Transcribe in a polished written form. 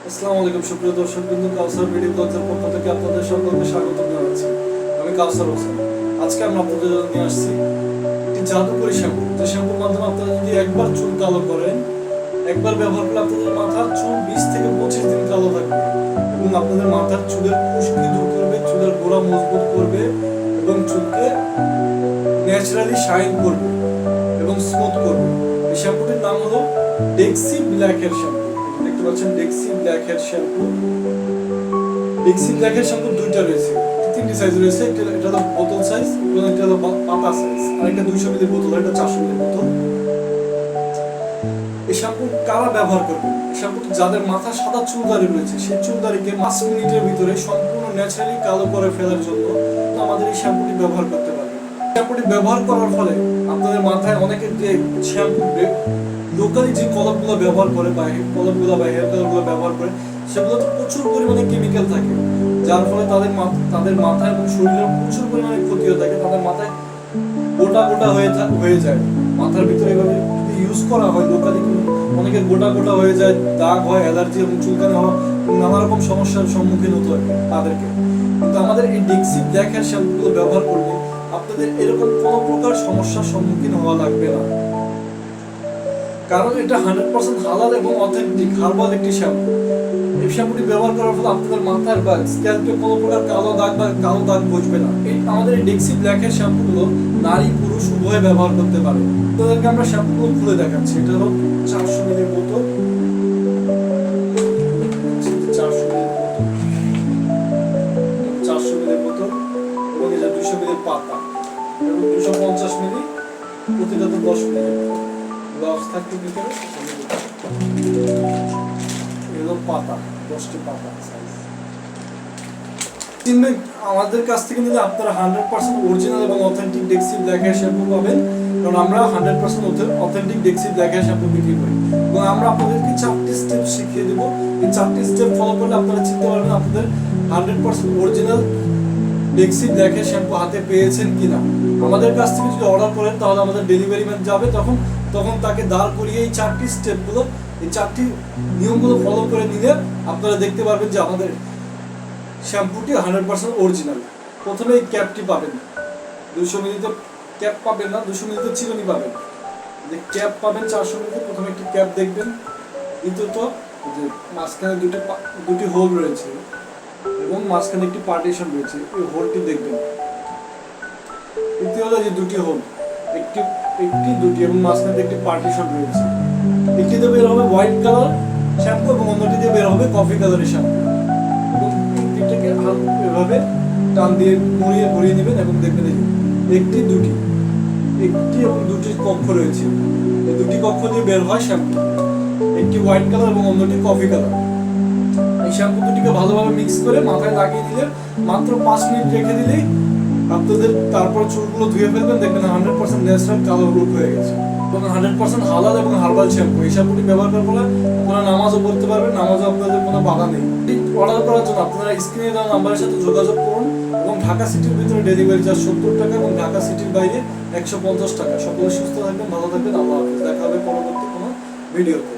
আসসালামু আলাইকুম সুপ্রিয় দর্শকবৃন্দ, কাউসার ভিডিও ব্লগের পক্ষ থেকে আপনাদের সকলকে স্বাগত জানাচ্ছি। আমি কাউসার হোসেন। আজকে আমরা আপনাদের জন্য নিয়ে আসছি একটি জাদুকরি শ্যাম্পু। যে শ্যাম্পুর মাধ্যমে আপনারা যদি একবার চুল কালো করেন, একবার ব্যবহার করলে আপনাদের মাথার চুল 20 থেকে 25 দিন কালো থাকবে এবং আপনাদের মাথার চুলের খুশকি দূর করবে, চুলের গোড়া মজবুত করবে এবং চুলকে ন্যাচারালি শাইন করবে এবং স্মুথ করবে। এই শ্যাম্পুটির নাম হলো ডেক্সি ব্ল্যাক হেয়ার শ্যাম্পু। দেখতে পাচ্ছেন Dexe black hair shampoo. Dexe black hair shampoo দুইটা রয়েছে, তিনটি সাইজ রয়েছে। এটা হলো বোতল সাইজ এবং এটা হলো পাতা সাইজ, আর একটা 200 মিলি বোতল, এটা 400 মিলি বোতল। এই শ্যাম্পু কারা ব্যবহার করবে? এই শ্যাম্পুটি যাদের মাথা সাদা চুল দাড়ি রয়েছে, সেই চুল দাড়িকে 5 মিনিটের ভিতরে সম্পূর্ণ ন্যাচারালি কালো করে ফেলার জন্য আমাদের এই শ্যাম্পুটি ব্যবহার করতে পারবেন। শ্যাম্পুটি ব্যবহার করার ফলে আপনাদের মাথায় অনেকের যে শ্যাম্পু লোকালি যে কলমগুলো ব্যবহার করে বা কলমগুলো বা হেয়ার কালারগুলো ব্যবহার করে, সেগুলোতে প্রচুর পরিমাণে কেমিক্যাল থাকে, যার ফলে তাদের মাথা এবং শরীরের প্রচুর পরিমাণে ক্ষতি হয়ে থাকে। তাদের মাথায় গোটা গোটা হয়ে যায়। মাথার ভিতরে এভাবে যদি ইউজ করা হয় লোকালি, অনেকের গোটা গোটা হয়ে যায়, দাগ হয়, অ্যালার্জি এবং চুলকানি হওয়া, নানা রকম সমস্যার সম্মুখীন হতে হয় তাদেরকে। কিন্তু আমাদের এই ডেক্সি ব্ল্যাক হেয়ার শ্যাম্পুগুলো ব্যবহার করলে আপনাদের এরকম কোনো প্রকার সমস্যার সম্মুখীন হওয়া লাগবে না, কারণ এটা 100% হালাল এবং অথেন্টিক হার্বাল একটি শ্যাম্পু। এই শ্যাম্পুটি ব্যবহার করার ফলে আপনাদের মাথার বা স্ক্যাল্পে কোনো প্রকার কালো দাগ বসবে না। আমাদের এই ডেক্সি ব্ল্যাক হেয়ার শ্যাম্পুগুলো নারী পুরুষ উভয়ে ব্যবহার করতে পারে। তাদেরকে আমরা শ্যাম্পুগুলো খুলে দেখাচ্ছি। এটা হলো 400 মিলি বোতল, 400 মিলি বোতল, 400 মিলি বোতল এবং এই যে 200 মিলি পাতা এবং 250 মিলি, প্রতিটাতে 10 মিলি গ্লাভস থাকতে ভিতরে। এগুলো পাতা, 10টি পাতা সাইজ। আমাদের কাছ থেকে নিলে আপনারা 100% অরিজিনাল এবং authentic Dexe black hair shampoo পাবেন, কারণ আমরা 100% authentic Dexe black hair shampoo বিক্রি করি এবং আমরা আপনাদেরকে 4টি স্টেপ শিখিয়ে দেবো। এই 4টি স্টেপ ফলো করলে আপনারা চিনতে পারবেন আপনাদের 100% original Dexe black hair shampoo হাতে পেয়েছেন কিনা। আমাদের কাছ থেকে যদি অর্ডার করেন তাহলে আমাদের ডেলিভারি ম্যান যাবে, তখন তাকে দাঁড় করিয়ে এই 4টি স্টেপগুলো, এই 4টি নিয়মগুলো ফলো করে নিলে আপনারা দেখতে পারবেন যে আমাদের শ্যাম্পুটি 100% অরিজিনাল। প্রথমে এই ক্যাপটি পাবেন, 200 মিলিতে ক্যাপ পাবেন না, 200 মিলিতে চিরুনি পাবেন। ক্যাপ পাবেন 400 মিলিতে। প্রথমে একটি ক্যাপ দেখবেন, দ্বিতীয়ত যে মাঝখানে দুটি হোল রয়েছে এবং মাঝখানে একটি পার্টিশন রয়েছে, এই হোলটি দেখবেন। তৃতীয়ত যে দুটি হোল, দুটি এবং মাঝখানে একটি পার্টিশন রয়েছে। একটিতে বের হবে হোয়াইট কালার শ্যাম্পু এবং অন্যটিতে বের হবে কফি কালারের শ্যাম্পু। এটাকে এভাবে টান দিয়ে ঘুরিয়ে নেবেন এবং দেখবেন একটি এবং দুটি কক্ষ রয়েছে। এই দুটি কক্ষ দিয়ে বের হয় শ্যাম্পু, একটি হোয়াইট কালার এবং অন্যটি কফি কালার। এই শ্যাম্পু দুটিকে ভালোভাবে মিক্স করে মাথায় লাগিয়ে দিলে মাত্র 5 মিনিট রেখে দিলেই আপনাদের, তারপর চুলগুলো ধুয়ে ফেলবেন, দেখবেন 100% ন্যাচারাল কালো রূপ হয়ে গেছে এবং 100% হালাল এবং হার্বাল শ্যাম্পু। এই শ্যাম্পুটি ব্যবহার করার ফলে আপনারা নামাজও পড়তে পারবেন, নামাজও আপনাদের কোনো বাধা নেই। অর্ডার করার জন্য আপনারা স্ক্রিনে দেওয়া নাম্বারের সাথে যোগাযোগ করুন এবং ঢাকা সিটির ভিতরে ডেলিভারি চার্জ 70 টাকা এবং ঢাকা সিটির বাইরে 150 টাকা। সকলে সুস্থ থাকবেন, ভালো থাকবেন। আল্লাহ হাফেজ। দেখা হবে পরবর্তী কোনো ভিডিওতে।